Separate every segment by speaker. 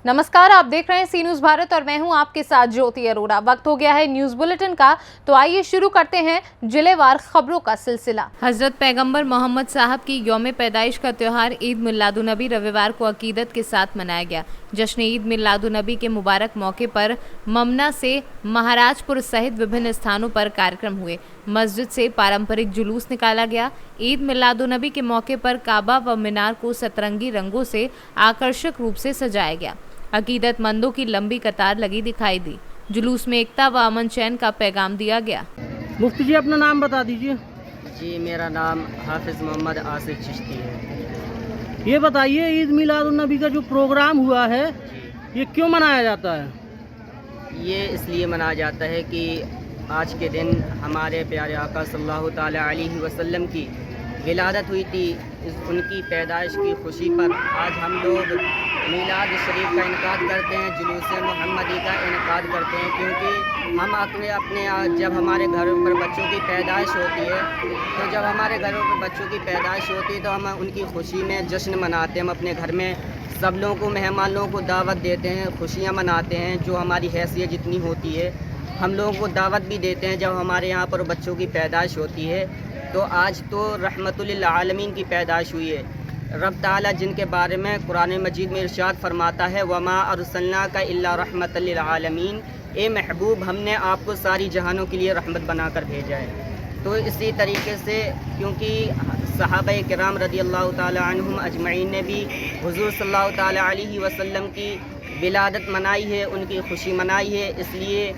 Speaker 1: नमस्कार, आप देख रहे हैं सी न्यूज भारत और मैं हूं आपके साथ ज्योति अरोड़ा। वक्त हो गया है न्यूज बुलेटिन का, तो आइए शुरू करते हैं जिलेवार खबरों का सिलसिला। हजरत पैगंबर मोहम्मद साहब की यौम पैदाइश का त्योहार ईद मिलादुन्नबी रविवार को अकीदत के साथ मनाया गया। जश्न ईद मिलादुन्नबी के मुबारक मौके पर ममना से महाराजपुर सहित विभिन्न स्थानों पर कार्यक्रम हुए। मस्जिद से पारंपरिक जुलूस निकाला गया। ईद मिलादुन्नबी के मौके पर काबा व मीनार को सतरंगी रंगों से आकर्षक रूप से सजाया गया। अकीदतमंदों की लंबी कतार लगी दिखाई दी। जुलूस में एकता व अमन चैन का पैगाम दिया गया।
Speaker 2: मुफ्ती जी अपना नाम बता दीजिए।
Speaker 3: जी, मेरा नाम हाफिज़ मोहम्मद आसिफ चिश्ती है।
Speaker 2: ये बताइए, ईद मिलादुन्नबी का जो प्रोग्राम हुआ है ये क्यों मनाया जाता है?
Speaker 3: ये इसलिए मनाया जाता है कि आज के दिन हमारे प्यारे आका सल्लल्लाहु ताला अलैहि वसल्लम की विलादत हुई थी। उनकी पैदाइश की खुशी पर आज हम लोग मीलाद शरीफ का इनकाद करते हैं, जुलूस मोहम्मदी का इनकाद करते हैं, क्योंकि हम अपने जब हमारे घरों पर बच्चों की पैदाइश होती है तो जब हमारे घरों पर बच्चों की पैदाइश होती है तो हम उनकी खुशी में जश्न मनाते हैं। हम अपने घर में सब लोगों को, मेहमान लोगों को दावत देते हैं, खुशियाँ मनाते हैं। जो हमारी हैसियत जितनी होती है हम लोगों को दावत भी देते हैं जब हमारे यहाँ पर बच्चों की पैदाइश होती है। तो आज तो रहमतुल्लिल आलमीन की पैदाइश हुई है। रब ताला जिनके बारे में कुरान मजीद में इरशाद फरमाता है, वमा अरसलना का इल्ला रहमतल लिल आलमीन, ए महबूब हमने आपको सारी जहानों के लिए रहमत बनाकर भेजा है। तो इसी तरीके से क्योंकि सहाबा किराम रदियल्लाहु ताला अन्हुम अजमईन ने भी हुजूर सल्लल्लाहु ताला अलैहि वसल्लम की विलादत मनाई है, उनकी खुशी मनाई है, इसलिए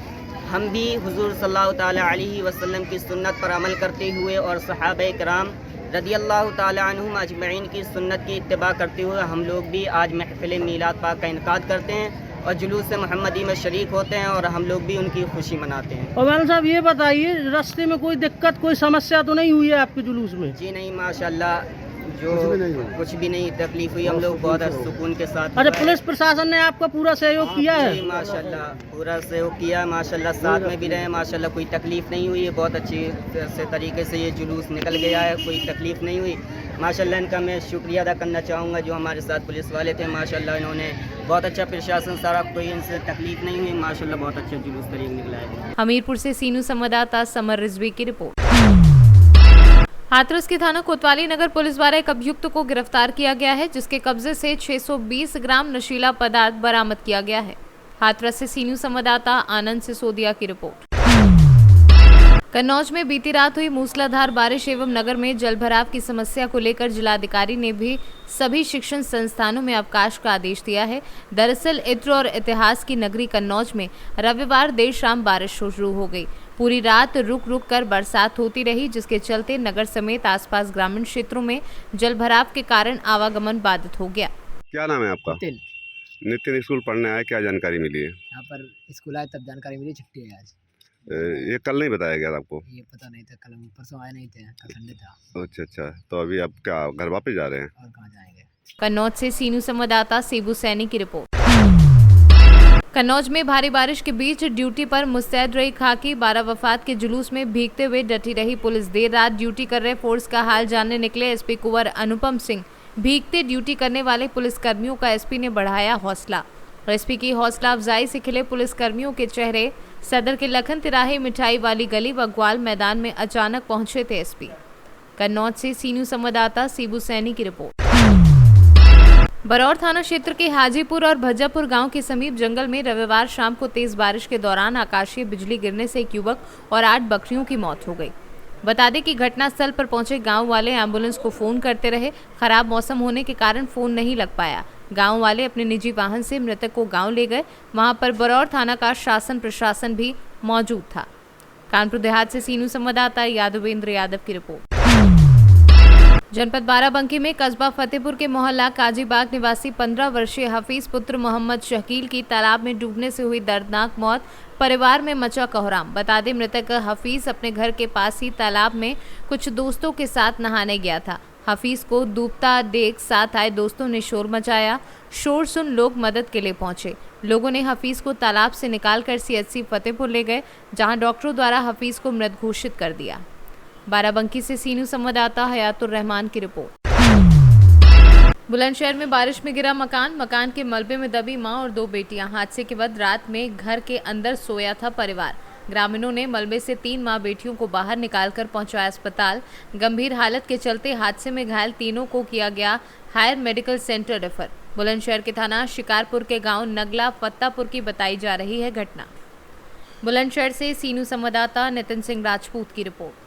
Speaker 3: हम भी हुजूर सल्लल्लाहु ताला अलैहि वसल्लम की सुन्नत पर अमल करते हुए और सहाबा किराम रदियल्लाहु ताला अन्हुम अजमईन की सुन्नत की इत्तिबा करते हुए हम लोग भी आज महफिल मीलाद पाक का इनकाद करते हैं और जुलूस मोहम्मदी में शरीक होते हैं और हम लोग भी उनकी खुशी मनाते हैं।
Speaker 2: और मौलाना साहब ये बताइए, रास्ते में कोई दिक्कत, कोई समस्या तो नहीं हुई है आपके जुलूस में?
Speaker 3: जी नहीं, माशाल्लाह जो कुछ भी नहीं तकलीफ हुई, हम लोग बहुत सुकून के साथ।
Speaker 2: अच्छा, पुलिस प्रशासन ने आपका पूरा सहयोग किया है?
Speaker 3: जी माशाल्लाह, पूरा सहयोग किया माशाल्लाह, साथ में भी रहे माशाल्लाह, कोई तकलीफ नहीं हुई है। बहुत अच्छी से तरीके से ये जुलूस निकल गया है, कोई तकलीफ नहीं हुई माशाल्लाह। इनका मैं शुक्रिया अदा करना चाहूँगा जो हमारे साथ पुलिस वाले थे माशाल्लाह, इन्होंने बहुत अच्छा प्रशासन, सारा कोई इनसे तकलीफ नहीं हुई माशाल्लाह, बहुत अच्छा जुलूस तरीके निकला है।
Speaker 1: हमीरपुर से सीनू संवाददाता समर रिजवी की रिपोर्ट। हाथरस के थाना कोतवाली नगर पुलिस द्वारा एक अभियुक्त को गिरफ्तार किया गया है, जिसके कब्जे से 620 ग्राम नशीला पदार्थ बरामद किया गया है। हाथरस से सीनू संवाददाता आनंद सिसोदिया की रिपोर्ट। कन्नौज में बीती रात हुई मूसलाधार बारिश एवं नगर में जलभराव की समस्या को लेकर जिलाधिकारी ने भी सभी शिक्षण संस्थानों में अवकाश का आदेश दिया है। दरअसल इत्र और इतिहास की नगरी कन्नौज में रविवार देर शाम बारिश शुरू हो गई। पूरी रात रुक रुक कर बरसात होती रही, जिसके चलते नगर समेत आसपास ग्रामीण क्षेत्रों में जलभराव के कारण आवागमन बाधित हो गया।
Speaker 4: क्या नाम है आपका? नितिन स्कूल पढ़ने आए, क्या जानकारी मिली है?
Speaker 5: यहाँ पर स्कूल आए तब जानकारी मिली, छुट्टी है आज।
Speaker 4: ये कल नहीं बताया गया था आपको?
Speaker 5: ये पता नहीं था, कल परसों आए नहीं थे, कल संडे था।
Speaker 4: अच्छा, तो अभी आप क्या घर वापस जा रहे हैं?
Speaker 5: और कहाँ जाएंगे।
Speaker 1: कन्नौज से सीनू संवाददाता सेबू सैनी की रिपोर्ट। कन्नौज में भारी बारिश के बीच ड्यूटी पर मुस्तैद रही खाकी 12 वफात के जुलूस में भीगते हुए डटी रही पुलिस। देर रात ड्यूटी कर रहे फोर्स का हाल जानने निकले एसपी कुंवर अनुपम सिंह। भीगते ड्यूटी करने वाले पुलिसकर्मियों का एसपी ने बढ़ाया हौसला। एसपी की हौसला अफजाई से खिले पुलिसकर्मियों के चेहरे। सदर के लखन तिराहे मिठाई वाली गली व ग्वाल मैदान में अचानक पहुंचे थे एसपी। कन्नौज से सीनू संवाददाता सीबू सैनी की रिपोर्ट। बरौर थाना क्षेत्र के हाजीपुर और भज्जापुर गांव के समीप जंगल में रविवार शाम को तेज बारिश के दौरान आकाशीय बिजली गिरने से एक युवक और 8 बकरियों की मौत हो गई। बता दें कि घटनास्थल पर पहुंचे गांव वाले एम्बुलेंस को फोन करते रहे। खराब मौसम होने के कारण फोन नहीं लग पाया। गांव वाले अपने निजी वाहन से मृतक को गांव ले गए। वहां पर बरौर थाना का शासन प्रशासन भी मौजूद था। कानपुर देहात से सीनू संवाददाता यादवेंद्र यादव की रिपोर्ट। जनपद बाराबंकी में कस्बा फतेहपुर के मोहल्ला काजीबाग निवासी 15 वर्षीय हफीज पुत्र मोहम्मद शकील की तालाब में डूबने से हुई दर्दनाक मौत। परिवार में मचा कोहराम। बता दें मृतक हफीज अपने घर के पास ही तालाब में कुछ दोस्तों के साथ नहाने गया था। हफीज को डूबता देख साथ आए दोस्तों ने शोर मचाया। शोर सुन लोग मदद के लिए पहुंचे। लोगों ने हफीज को तालाब से निकालकर सीएचसी फतेहपुर ले गए, जहां डॉक्टरों द्वारा हफीज को मृत घोषित कर दिया। बाराबंकी से सीनू संवाददाता हयातुर रहमान की रिपोर्ट। बुलंदशहर में बारिश में गिरा मकान के मलबे में दबी मां और 2 बेटियां। हादसे के बाद रात में घर के अंदर सोया था परिवार। ग्रामीणों ने मलबे से 3 मां बेटियों को बाहर निकालकर पहुंचाया अस्पताल। गंभीर हालत के चलते हादसे में घायल तीनों को किया गया higher medical centre refer. Bulandshahr के थाना शिकारपुर के गांव नगला फत्तापुर की बताई जा रही है घटना। बुलंदशहर से सीनू संवाददाता नितिन सिंह राजपूत की रिपोर्ट।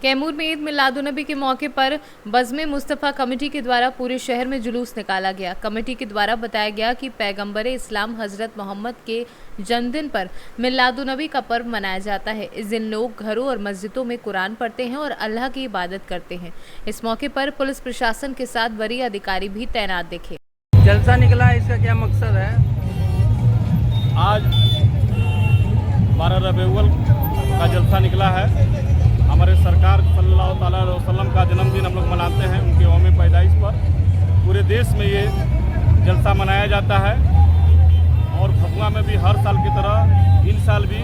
Speaker 1: कैमूर में ईद मिलादुन्नबी के मौके पर बज़्म मुस्तफ़ा कमेटी के द्वारा पूरे शहर में जुलूस निकाला गया। कमेटी के द्वारा बताया गया कि पैगंबर इस्लाम हज़रत मोहम्मद के जन्मदिन पर मिलादुन्नबी का पर्व मनाया जाता है। इस दिन लोग घरों और मस्जिदों में कुरान पढ़ते हैं और अल्लाह की इबादत करते हैं। इस मौके पर पुलिस प्रशासन के साथ वरीय अधिकारी भी तैनात दिखे।
Speaker 2: जलसा निकला है, इसका क्या मकसद है?
Speaker 6: आज 12 रबीउल का जलसा निकला है। हमारे सरकार सल्लल्लाहु अलैहि वसल्लम का जन्मदिन हम लोग मनाते हैं, उनके यौम पैदाइश पर पूरे देश में ये जलसा मनाया जाता है। और भगवा में भी हर साल की तरह इन साल भी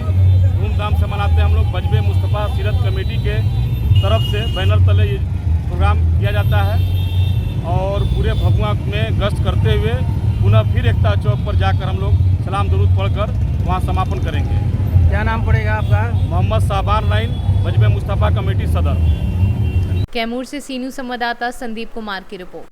Speaker 6: धूमधाम से मनाते हैं हम लोग। बज़्म मुस्तफ़ा सीरत कमेटी के तरफ से बैनर तले ये प्रोग्राम किया जाता है और पूरे भगवा में गश्त करते हुए पुनः फिर एकता चौक पर जाकर हम लोग सलाम दुरूद पढ़कर वहाँ समापन करेंगे।
Speaker 2: क्या नाम पड़ेगा आपका?
Speaker 6: मोहम्मद साबान लाइन, बज़्म मुस्तफ़ा कमेटी सदर।
Speaker 1: कैमूर से सीनू संवाददाता संदीप कुमार की रिपोर्ट।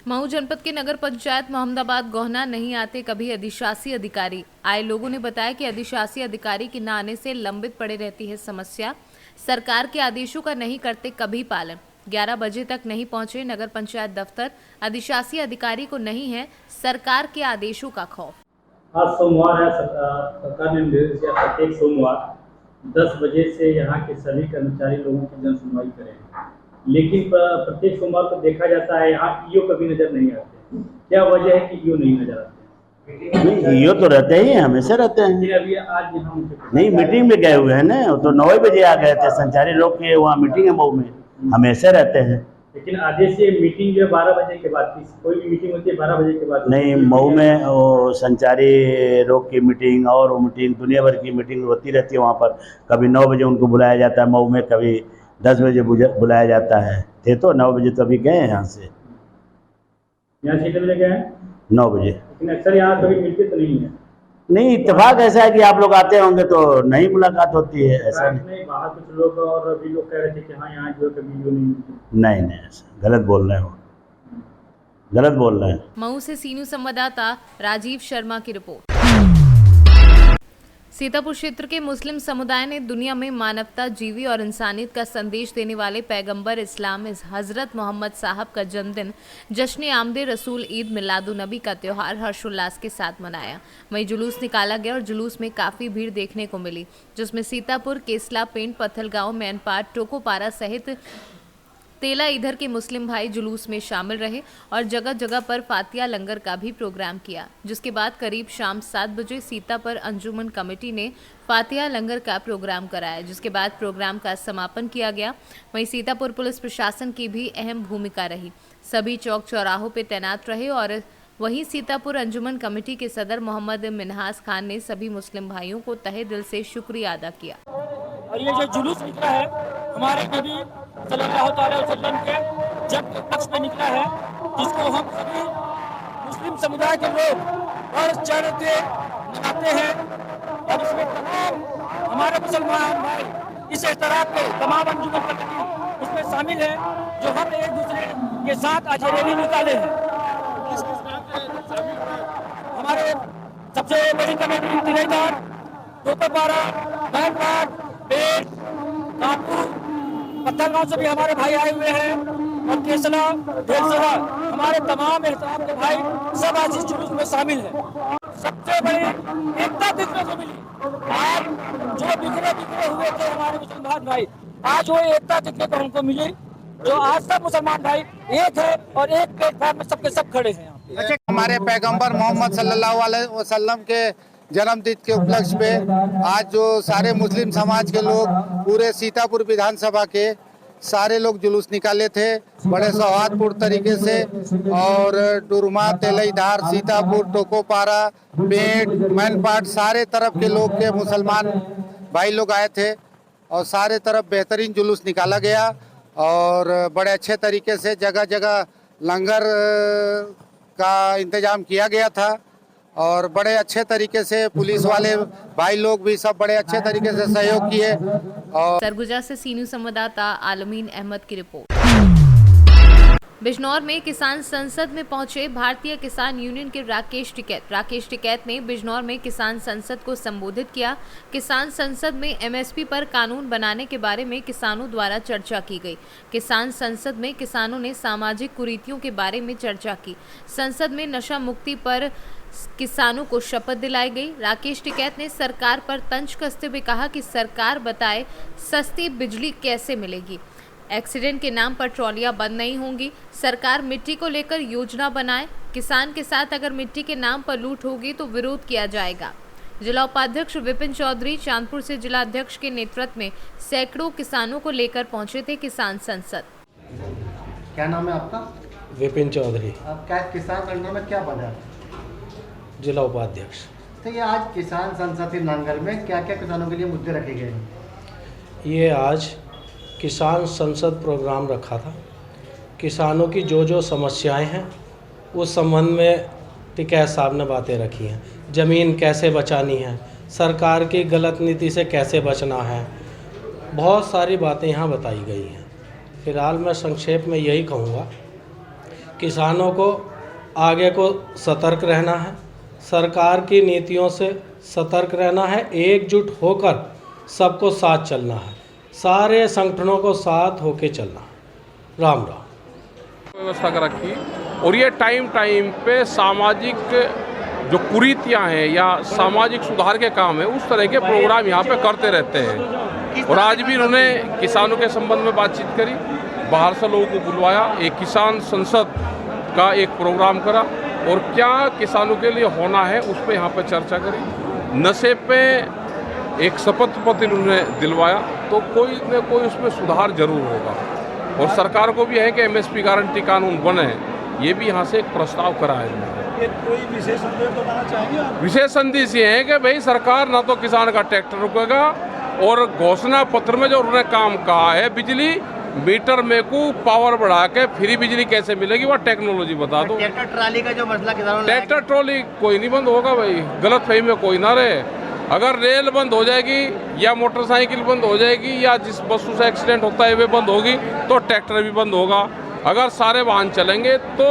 Speaker 1: मऊ जनपद के नगर पंचायत मोहम्मदाबाद गोहना नहीं आते कभी अधिशासी अधिकारी। आए लोगों ने बताया कि अधिशासी अधिकारी के न आने से लंबित पड़े रहती है समस्या। सरकार के आदेशों का नहीं करते कभी पालन। 11 बजे तक नहीं पहुंचे नगर पंचायत दफ्तर। अधिशासी अधिकारी को नहीं है सरकार के आदेशों का खौफ।
Speaker 7: आज सोमवार है। सरकार ने निर्देश दिया प्रत्येक सोमवार 10 बजे से यहाँ के सभी कर्मचारी लोगों की जन सुनवाई करें, लेकिन प्रत्येक सोमवार को देखा जाता है यहाँ ईओ कभी नजर नहीं आते। क्या वजह है कि ईओ नहीं नजर आते?
Speaker 8: नहीं, ईओ तो रहते ही हमसे रहते हैं।
Speaker 7: लेकिन अभी आज यहाँ
Speaker 8: नहीं, मीटिंग में गए हुए हैं ना, तो 9 बजे आ गए थे। संचारी लोग के वहाँ मीटिंग है मऊ में, हमेशा रहते हैं।
Speaker 7: लेकिन आदेश से मीटिंग जो है 12 बजे के बाद, कोई भी मीटिंग होती है 12 बजे के बाद
Speaker 8: नहीं, मऊ में वो संचारी लोग की मीटिंग और वो मीटिंग दुनिया भर की मीटिंग होती रहती है वहाँ पर। कभी 9 बजे उनको बुलाया जाता है मऊ में, कभी 10 बजे बुलाया जाता है। थे तो 9 बजे तो अभी गए हैं यहाँ से।
Speaker 7: यहाँ से कितने बजे गए हैं?
Speaker 8: 9 बजे।
Speaker 7: लेकिन अक्सर यहाँ कभी मिलते तो नहीं है।
Speaker 8: नहीं, इत्तेफाक ऐसा है कि आप लोग आते होंगे तो नहीं मुलाकात होती है, ऐसा नहीं।
Speaker 7: बाहर कुछ लोग और भी लोग कह रहे थे कि हाँ यहाँ जो है कभी ईओ नहीं मिलती।
Speaker 8: नहीं, ऐसा गलत बोल रहे हो, गलत बोल रहे हैं।
Speaker 1: मऊ से सीनू संवाददाता राजीव शर्मा की रिपोर्ट। सीतापुर क्षेत्र के मुस्लिम समुदाय ने दुनिया में मानवता, जीवी और इंसानियत का संदेश देने वाले पैगंबर इस्लाम हज़रत मोहम्मद साहब का जन्मदिन जश्न आमदे रसूल ईद मिलादुन्नबी का त्यौहार हर्षोल्लास के साथ मनाया। वहीं जुलूस निकाला गया और जुलूस में काफ़ी भीड़ देखने को मिली, जिसमें सीतापुर, केसला, पेंट, पत्थलगांव, मैनपाट, टोकोपारा सहित तेला इधर के मुस्लिम भाई जुलूस में शामिल रहे और जगह जगह पर फातिया लंगर का भी प्रोग्राम किया। जिसके बाद करीब शाम 7 बजे सीतापुर अंजुमन कमेटी ने फातिया लंगर का प्रोग्राम कराया, जिसके बाद प्रोग्राम का समापन किया गया। वहीं सीतापुर पुलिस प्रशासन की भी अहम भूमिका रही। सभी चौक चौराहों पर तैनात रहे और वहीं सीतापुर अंजुमन कमेटी के सदर मोहम्मद मिनहास खान ने सभी मुस्लिम भाइयों को तहे दिल से शुक्रिया अदा किया।
Speaker 9: और ये जो जुलूस निकला है हमारे नबी सल्लल्लाहु अलैहि वसल्लम के जन्म के पक्ष में निकला है, जिसको हम सभी मुस्लिम समुदाय के लोग और चढ़ के मनाते हैं। और इसमें तमाम हमारे मुसलमान भाई इस तरह के तमाम अंजुमन कमेटी इसमें शामिल है, जो हम एक दूसरे के साथ आज रैली निकाले हैं। हमारे सबसे बड़ी कमेटी तिरैदार, टोकोपारा, मैनपाट, पेट, कानपुर, पत्थलगांव से भी हमारे भाई आए हुए हैं और केसला, ढेलसरा, हमारे तमाम एहतराम के भाई सब आज इस जुलूस में शामिल हैं। सबसे बड़ी एकता देखने को मिली। आज जो बिखरे हुए थे हमारे मुसलमान भाई, आज वो एकता देखने को हमको मिली, जो आज सब मुसलमान भाई एक है और एक प्लेटफॉर्म में सबके सब खड़े हैं।
Speaker 10: हमारे पैगंबर मोहम्मद सल्लल्लाहु अलैहि वसल्लम के जन्मदिन के उपलक्ष्य पे आज जो सारे मुस्लिम समाज के लोग पूरे सीतापुर विधानसभा के सारे लोग जुलूस निकाले थे बड़े सौहार्दपूर्ण तरीके से। और डुरमा, तेलईधार, सीतापुर, टोकोपारा, पेट, मैनपाट सारे तरफ के लोग के मुसलमान भाई लोग आए थे और सारे तरफ बेहतरीन जुलूस निकाला गया। और बड़े अच्छे तरीके से जगह जगह लंगर का इंतजाम किया गया था और बड़े अच्छे तरीके से पुलिस वाले भाई लोग भी सब बड़े अच्छे तरीके से सहयोग किए। और
Speaker 1: सरगुजा से सी न्यूज़ संवाददाता आलमीन अहमद की रिपोर्ट। बिजनौर में किसान संसद में पहुंचे भारतीय किसान यूनियन के राकेश टिकैत ने बिजनौर में किसान संसद को संबोधित किया। किसान संसद में एमएसपी पर कानून बनाने के बारे में किसानों द्वारा चर्चा की गई। किसान संसद में किसानों ने सामाजिक कुरीतियों के बारे में चर्चा की। संसद में नशा मुक्ति पर किसानों को शपथ दिलाई गई। राकेश टिकैत ने सरकार पर तंज कसते हुए कहा कि सरकार बताए सस्ती बिजली कैसे मिलेगी, एक्सीडेंट के नाम पर ट्रॉलियां बंद नहीं होंगी, सरकार मिट्टी को लेकर योजना बनाए, किसान के साथ अगर मिट्टी के नाम पर लूट होगी तो विरोध किया जाएगा। जिला उपाध्यक्ष विपिन चौधरी चांदपुर से जिला अध्यक्ष के नेतृत्व में सैकड़ों किसानों को लेकर पहुंचे थे किसान संसद।
Speaker 11: क्या नाम है आपका?
Speaker 12: विपिन चौधरी।
Speaker 11: आप क्या किसान संगठन में क्या पद है?
Speaker 12: जिला उपाध्यक्ष।
Speaker 11: तो ये आज किसान संसद के नांगल में क्या क्या किसानों के लिए मुद्दे रखे गए हैं?
Speaker 12: ये आज किसान संसद प्रोग्राम रखा था। किसानों की जो जो समस्याएं हैं उस संबंध में टिकैत साहब ने बातें रखी हैं। ज़मीन कैसे बचानी है, सरकार की गलत नीति से कैसे बचना है, बहुत सारी बातें यहाँ बताई गई हैं। फिलहाल मैं संक्षेप में यही कहूँगा, किसानों को आगे को सतर्क रहना है, सरकार की नीतियों से सतर्क रहना है, एकजुट होकर सबको साथ चलना है, सारे संगठनों को साथ होके चलना। राम राम।
Speaker 6: व्यवस्था कर रखी और ये टाइम टाइम पे सामाजिक जो कुरीतियां हैं या सामाजिक सुधार के काम है उस तरह के प्रोग्राम यहाँ पे करते रहते हैं। और आज भी उन्होंने किसानों के संबंध में बातचीत करी, बाहर से लोगों को बुलवाया, एक किसान संसद का एक प्रोग्राम करा और क्या किसानों के लिए होना है उस पर यहाँ पे चर्चा करी। नशे पे एक शपथ पत्र उन्होंने दिलवाया, तो कोई न कोई उसमें सुधार जरूर होगा। और सरकार को भी है कि एमएसपी गारंटी कानून बने, ये भी यहाँ से एक प्रस्ताव करा है।
Speaker 13: कोई विशेष संदेश तो देना चाहेंगे?
Speaker 6: विशेष संदेश ये है कि भाई सरकार ना तो किसान का ट्रैक्टर रुकेगा और घोषणा पत्र में जो उन्होंने काम कहा है बिजली मीटर में को पावर बढ़ा के फ्री बिजली कैसे मिलेगी वह टेक्नोलॉजी बता दो।
Speaker 11: ट्रैक्टर ट्राली का जो मसला किसानों,
Speaker 6: ट्रैक्टर ट्रॉली कोई नहीं बंद होगा भाई, गलत फहमी में कोई ना रहे। अगर रेल बंद हो जाएगी या मोटरसाइकिल बंद हो जाएगी या जिस बसों से एक्सीडेंट होता है वे बंद होगी तो ट्रैक्टर भी बंद होगा। अगर सारे वाहन चलेंगे तो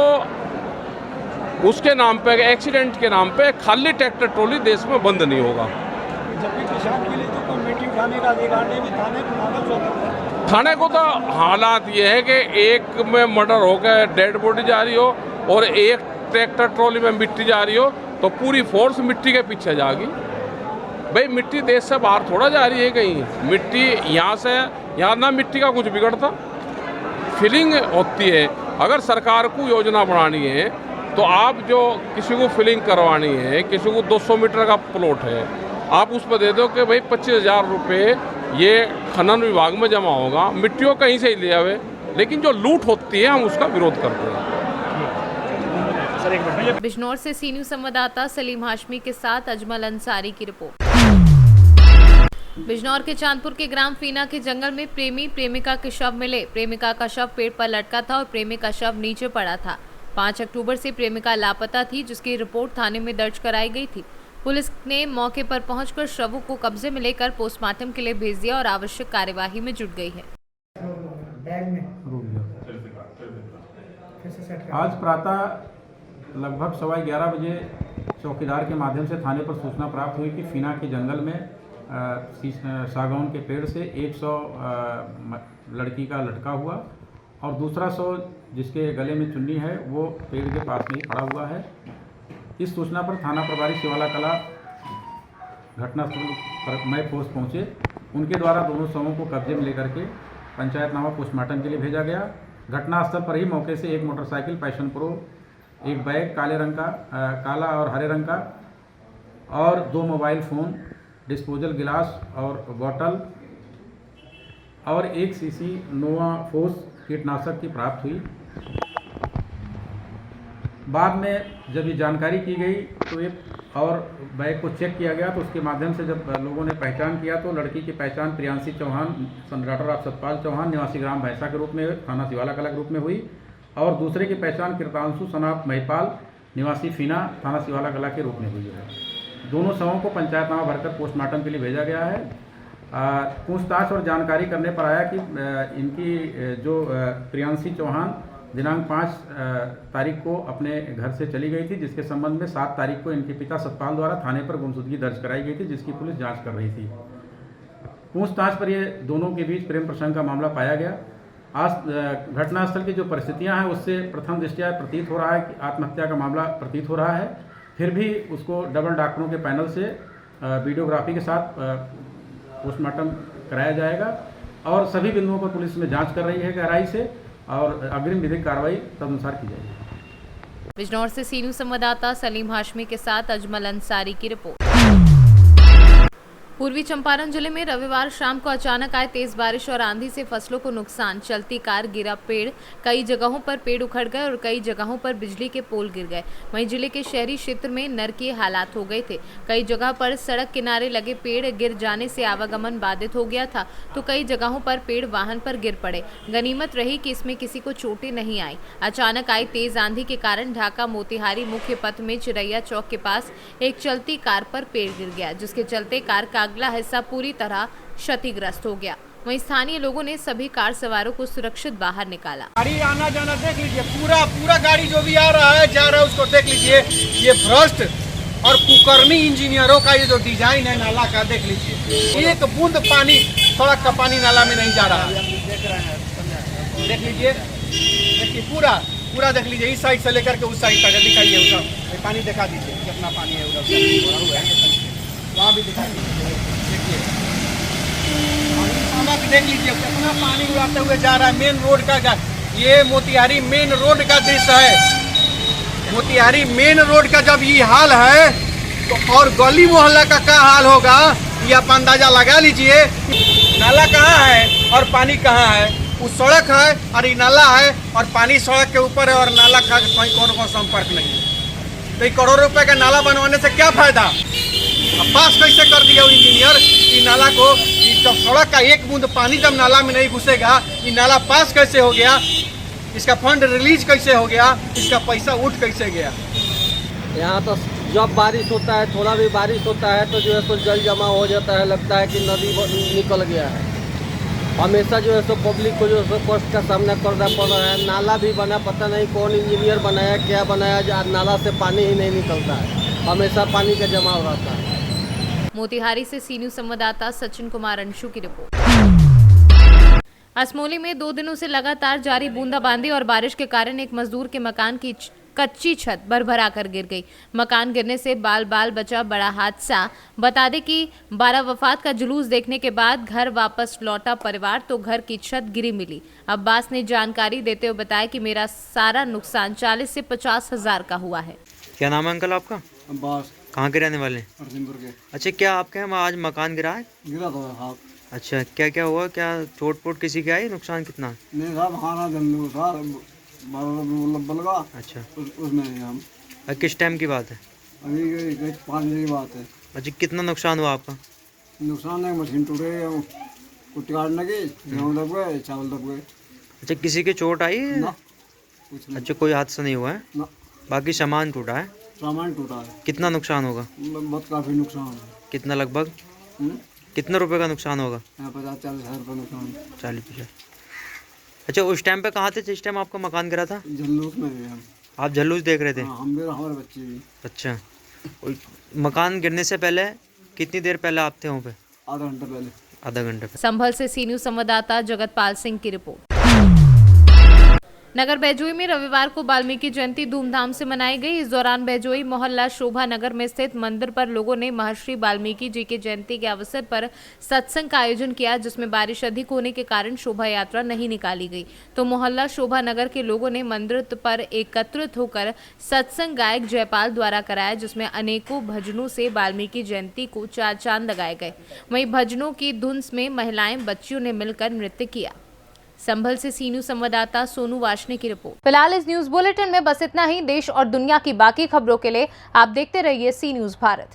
Speaker 6: उसके नाम पे, एक्सीडेंट के नाम पे खाली ट्रैक्टर ट्रॉली देश में बंद नहीं होगा।
Speaker 13: जबकि किसान के लिए तो कोई मीटिंग उठाने का अधिकार नहीं, भी
Speaker 6: थाने को तो हालात ये है कि एक में मर्डर हो गया, डेड बॉडी जा रही हो और एक ट्रैक्टर ट्रॉली में मिट्टी जा रही हो तो पूरी फोर्स मिट्टी के पीछे जाएगी। भाई मिट्टी देश से बाहर थोड़ा जा रही है कहीं, मिट्टी यहाँ से, यहाँ ना मिट्टी का कुछ बिगड़ता, फिलिंग होती है। अगर सरकार को योजना बनानी है तो आप जो किसी को फिलिंग करवानी है, किसी को 200 मीटर का प्लॉट है, आप उस पर दे दो कि भाई 25,000 रुपये ये खनन विभाग में जमा होगा, मिट्टियों कहीं से ही ले आवे। लेकिन जो लूट होती है हम उसका विरोध करते हैं।
Speaker 1: बिजनौर से सी न्यूज़ संवाददाता सलीम हाशमी के साथ अजमल अंसारी की रिपोर्ट। बिजनौर के चांदपुर के ग्राम फीना के जंगल में प्रेमी प्रेमिका के शव मिले। प्रेमिका का शव पेड़ पर लटका था और प्रेमी का शव नीचे पड़ा था। 5 अक्टूबर से प्रेमिका लापता थी, जिसकी रिपोर्ट थाने में दर्ज कराई गई थी। पुलिस ने मौके पर पहुंचकर शवों को कब्जे में लेकर पोस्टमार्टम के लिए भेज दिया और आवश्यक कार्यवाही में जुट गई है।
Speaker 14: आज प्रातः लगभग 11:15 बजे चौकीदार के माध्यम से थाने पर सूचना प्राप्त हुई कि फीना के जंगल में सागौन के पेड़ से 100 लड़की का लटका हुआ और दूसरा 100 जिसके गले में चुन्नी है वो पेड़ के पास में ही खड़ा हुआ है। इस सूचना पर थाना प्रभारी शिवाला कला घटनास्थल पर मैं फोर्स पहुँचे। उनके द्वारा दोनों शवों को कब्जे में लेकर के पंचायतनामा पोस्टमार्टम के लिए भेजा गया। घटनास्थल पर ही मौके से एक मोटरसाइकिल पैशन प्रो, एक बैग काले रंग का, काला और हरे रंग का और 2 मोबाइल फ़ोन, डिस्पोजल गिलास और बॉटल और 1 सीसी नोवा फोर्स कीटनाशक की प्राप्त हुई। बाद में जब ये जानकारी की गई तो ये और बैग को चेक किया गया तो उसके माध्यम से जब लोगों ने पहचान किया तो लड़की की पहचान प्रियांशी चौहान डॉटर ऑफ सतपाल चौहान निवासी ग्राम भैंसा के रूप में थाना शिवाला कला के रूप में हुई और दूसरे की पहचान कृतांशु सनाफ महिपाल निवासी फीना थाना शिवाला कला के रूप में हुई है। दोनों शवों को पंचायतनामा भरकर पोस्टमार्टम के लिए भेजा गया है। पूछताछ और जानकारी करने पर आया कि इनकी जो प्रियांशी चौहान दिनांक 5 तारीख को अपने घर से चली गई थी, जिसके संबंध में 7 तारीख को इनके पिता सतपाल द्वारा थाने पर गुमशुदगी दर्ज कराई गई थी, जिसकी पुलिस जांच कर रही थी। पूछताछ पर ये दोनों के बीच प्रेम प्रसंग का मामला पाया गया। आज घटनास्थल की जो परिस्थितियां हैं उससे प्रथम दृष्टया प्रतीत हो रहा है कि आत्महत्या का मामला प्रतीत हो रहा है। फिर भी उसको डबल डॉक्टरों के पैनल से वीडियोग्राफी के साथ पोस्टमार्टम कराया जाएगा और सभी बिंदुओं पर पुलिस में जांच कर रही है गहराई से और अग्रिम विधिक कार्रवाई तदनुसार की जाएगी।
Speaker 1: बिजनौर से सी न्यूज़ संवाददाता सलीम हाशमी के साथ अजमल अंसारी की रिपोर्ट। पूर्वी चंपारण जिले में रविवार शाम को अचानक आए तेज बारिश और आंधी से फसलों को नुकसान, चलती कार, गिरा पेड़, कई जगहों पर पेड़ उखड़ गए और कई जगहों पर बिजली के पोल गिर गए। वहीं जिले के शहरी क्षेत्र में नरकीय हालात हो गए थे। कई जगह पर सड़क किनारे लगे पेड़ गिर जाने से आवागमन बाधित हो गया था, तो कई जगहों पर पेड़ वाहन पर गिर पड़े। गनीमत रही कि इसमें किसी को चोटें नहीं आई। अचानक आई तेज आंधी के कारण ढाका मोतिहारी मुख्य पथ में चिरैया चौक के पास एक चलती कार पर पेड़ गिर गया, जिसके चलते कार का अगला हिस्सा पूरी तरह क्षतिग्रस्त हो गया। वहीं स्थानीय लोगों ने सभी कार सवारों को सुरक्षित बाहर निकाला।
Speaker 13: गाड़ी आना जाना देख लीजिए, पूरा गाड़ी जो भी आ रहा है जा रहा है उसको देख लीजिए। ये भ्रष्ट और कुकर्मी इंजीनियरों का ये जो डिजाइन है नाला का देख लीजिए, एक बूंद पानी सड़क का पानी नाला में नहीं जा रहा है। देख लीजिए, देखिए पूरा देख लीजिए, इस साइड से लेकर के उस साइड तक दिखाइए। उसका पानी दिखा दीजिए कितना पानी है उधर, वहाँ भी दिखाई देखिए, देख लीजिए कितना पानी उड़ाते हुए जा रहा है। मेन रोड का ये मोतिहारी मेन रोड का दृश्य है। मोतिहारी मेन रोड का जब ये हाल है तो और गली मोहल्ला का क्या हाल होगा ये आप अंदाजा लगा लीजिए। नाला कहाँ है और पानी कहाँ है? वो सड़क है और ये नाला है और पानी सड़क के ऊपर है और नाला का कहीं कौन संपर्क नहीं है। तो ये करोड़ों रुपए का नाला बनवाने से क्या फायदा? पास कैसे कर दिया वो इंजीनियर कि नाला को, जब सड़क का एक बूंद पानी जब नाला में नहीं घुसेगा, ये नाला पास कैसे हो गया? इसका फंड रिलीज कैसे हो गया? इसका पैसा उठ कैसे गया?
Speaker 15: यहाँ तो जब बारिश होता है, थोड़ा भी बारिश होता है तो जो है सो जल जमा हो जाता है, लगता है कि नदी निकल गया है। हमेशा जो है सो पब्लिक को जो है सो कष्ट का सामना करना पड़ रहा है। नाला भी बना, पता नहीं कौन इंजीनियर बनाया, क्या बनाया, जो नाला से पानी ही नहीं निकलता है, हमेशा पानी का जमाव रहता है।
Speaker 1: मोतिहारी से सी न्यूज़ संवाददाता सचिन कुमार अंशु की रिपोर्ट। असमोली में 2 दिनों से लगातार जारी बूंदाबांदी और बारिश के कारण एक मजदूर के मकान की कच्ची छत भरभरा कर गिर गई। मकान गिरने से बाल बचा बड़ा हादसा। बता दें कि 12 वफात का जुलूस देखने के बाद घर वापस लौटा परिवार तो घर की छत गिरी मिली। अब्बास ने जानकारी देते हुए बताया कि मेरा सारा नुकसान 40 से 50 हजार का हुआ है।
Speaker 16: क्या नाम है अंकल आपका?
Speaker 17: अब्बास।
Speaker 16: कहाँ के रहने वाले?
Speaker 17: के।
Speaker 16: अच्छा, क्या आपके यहाँ आज मकान गिरा है?
Speaker 17: गिरा था हाँ।
Speaker 16: अच्छा, क्या क्या हुआ? क्या चोट पोट किसी की आई? नुकसान कितना?
Speaker 17: नहीं साहब, खाना जल्लू था बलगा।
Speaker 16: अच्छा,
Speaker 17: उसमें हम।
Speaker 16: किस टाइम की बात है?
Speaker 17: अभी 5 बजे की बात है।
Speaker 16: अच्छा, कितना नुकसान हुआ आपका?
Speaker 17: नुकसान है, मशीन टूट गई, कुट्टी काटने की, गेहूँ दब गए, चावल दब गए।
Speaker 16: अच्छा, किसी की चोट आई है?
Speaker 17: ना, कुछ नहीं।
Speaker 16: अच्छा, कोई हादसा नहीं हुआ है
Speaker 17: ना।
Speaker 16: बाकी सामान टूटा है?
Speaker 17: सामान टूटा है।
Speaker 16: कितना नुकसान होगा?
Speaker 17: बहुत काफ़ी नुकसान है।
Speaker 16: कितना लगभग? कितने रुपए का नुकसान होगा?
Speaker 17: 50-40 हज़ार रुपये नुकसान।
Speaker 16: 40-50। अच्छा, उस टाइम पे कहाँ थे जिस टाइम आपका मकान गिरा था?
Speaker 17: जल्लूस में थे हम।
Speaker 16: आप जल्लूस देख रहे थे?
Speaker 17: हाँ, हम भी और हमारे बच्चे भी।
Speaker 16: अच्छा, मकान गिरने से पहले कितनी देर पहले आप थे वहाँ पे?
Speaker 17: आधा घंटा पहले।
Speaker 16: आधा घंटे पहले।
Speaker 1: संभल से सी न्यूज़ संवाददाता जगतपाल सिंह की रिपोर्ट। नगर बैजोई में रविवार को वाल्मीकि जयंती धूमधाम से मनाई गई। इस दौरान बैजोई मोहल्ला शोभा नगर में स्थित मंदिर पर लोगों ने महर्षि वाल्मीकि जी की जयंती के अवसर पर सत्संग का आयोजन किया, जिसमें बारिश अधिक होने के कारण शोभा यात्रा नहीं निकाली गई। तो मोहल्ला शोभा नगर के लोगों ने मंदिर पर एकत्रित होकर सत्संग गायक जयपाल द्वारा कराया, जिसमें अनेकों भजनों से वाल्मीकि जयंती को 4 चांद लगाए गए। वहीं भजनों की धुन में महिलाएं बच्चियों ने मिलकर नृत्य किया। संभल से सी न्यूज संवाददाता सोनू वाशने की रिपोर्ट। फिलहाल इस न्यूज बुलेटिन में बस इतना ही। देश और दुनिया की बाकी खबरों के लिए आप देखते रहिए सी न्यूज भारत।